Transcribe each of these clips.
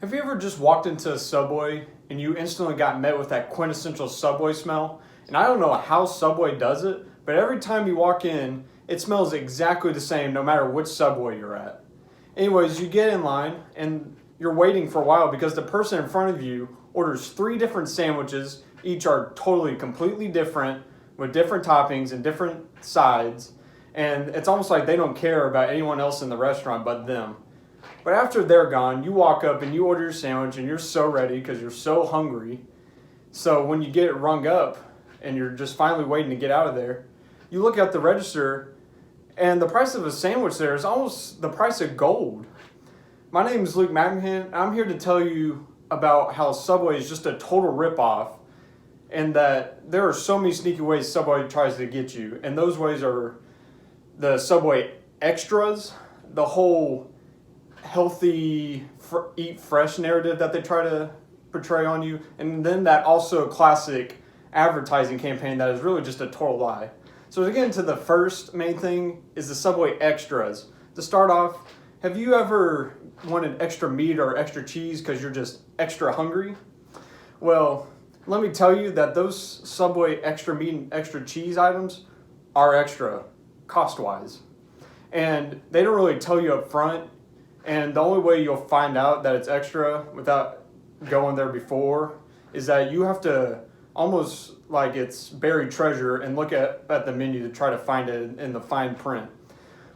Have you ever just walked into a Subway and you instantly got met with that quintessential Subway smell? And I don't know how Subway does it, but every time you walk in, it smells exactly the same no matter which Subway you're at. Anyways, you get in line and you're waiting for a while because the person in front of you orders 3 different sandwiches. Each are totally, completely different with different toppings and different sides. And it's almost like they don't care about anyone else in the restaurant but them. But after they're gone, you walk up and you order your sandwich and you're so ready because you're so hungry. So when you get it rung up and you're just finally waiting to get out of there, you look at the register and the price of a sandwich there is almost the price of gold. My name is Luke McMahon. I'm here to tell you about how Subway is just a total ripoff and that there are so many sneaky ways Subway tries to get you. And those ways are the Subway extras, the whole healthy, eat fresh narrative that they try to portray on you, and then that also classic advertising campaign that is really just a total lie. So to get into the first main thing is the Subway extras. To start off, have you ever wanted extra meat or extra cheese because you're just extra hungry? Well, let me tell you that those Subway extra meat and extra cheese items are extra cost-wise. And they don't really tell you up front. And the only way you'll find out that it's extra without going there before is that you have to almost like it's buried treasure and look at the menu to try to find it in the fine print.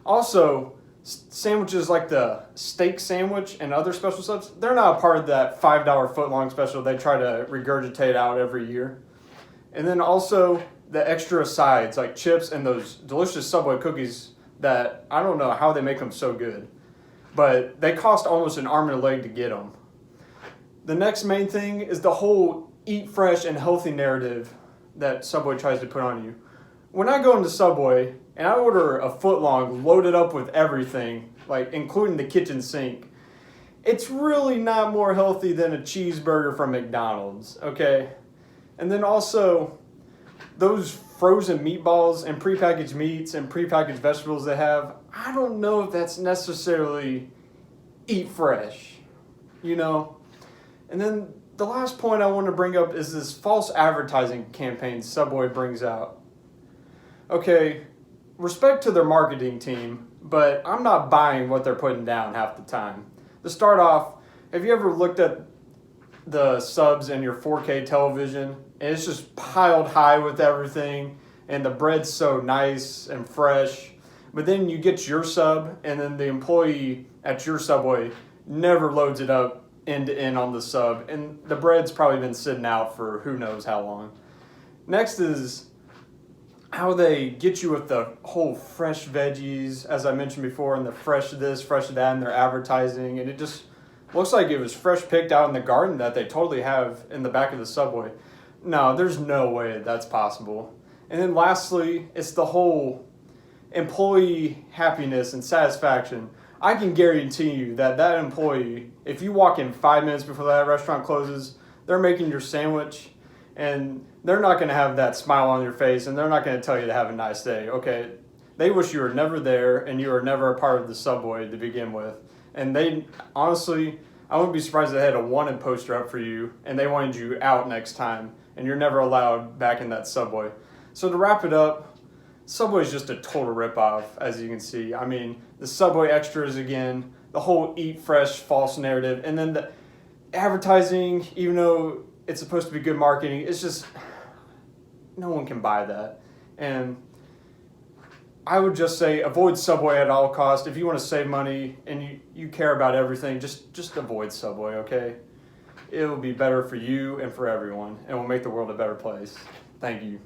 Also, sandwiches like the steak sandwich and other special subs, they're not a part of that $5 foot-long special they try to regurgitate out every year. And then also the extra sides like chips and those delicious Subway cookies that I don't know how they make them so good. But they cost almost an arm and a leg to get them. The next main thing is the whole eat fresh and healthy narrative that Subway tries to put on you. When I go into Subway and I order a foot long loaded up with everything, like including the kitchen sink, it's really not more healthy than a cheeseburger from McDonald's, okay? And then also those frozen meatballs and prepackaged meats and prepackaged vegetables they have, I don't know if that's necessarily eat fresh, you know? And then the last point I want to bring up is this false advertising campaign Subway brings out. Okay, respect to their marketing team, but I'm not buying what they're putting down half the time. To start off, have you ever looked at the subs in your 4K television and it's just piled high with everything and the bread's so nice and fresh, but then you get your sub and then the employee at your Subway never loads it up end to end on the sub and the bread's probably been sitting out for who knows how long. Next is how they get you with the whole fresh veggies, as I mentioned before, and the fresh this, fresh that, and their advertising, and it just looks like it was fresh picked out in the garden that they totally have in the back of the Subway. No, there's no way that's possible. And then lastly, it's the whole employee happiness and satisfaction. I can guarantee you that that employee, if you walk in 5 minutes before that restaurant closes, they're making your sandwich and they're not going to have that smile on your face and they're not going to tell you to have a nice day, okay? They wish you were never there and you were never a part of the Subway to begin with. And they, honestly, I wouldn't be surprised if they had a wanted poster up for you and they wanted you out next time and you're never allowed back in that Subway. So to wrap it up, Subway is just a total ripoff, as you can see. I mean, the Subway extras again, the whole eat fresh false narrative, and then the advertising, even though it's supposed to be good marketing, it's just, no one can buy that. And I would just say avoid Subway at all costs. If you want to save money and you care about everything, just avoid Subway, okay? It will be better for you and for everyone, and will make the world a better place. Thank you.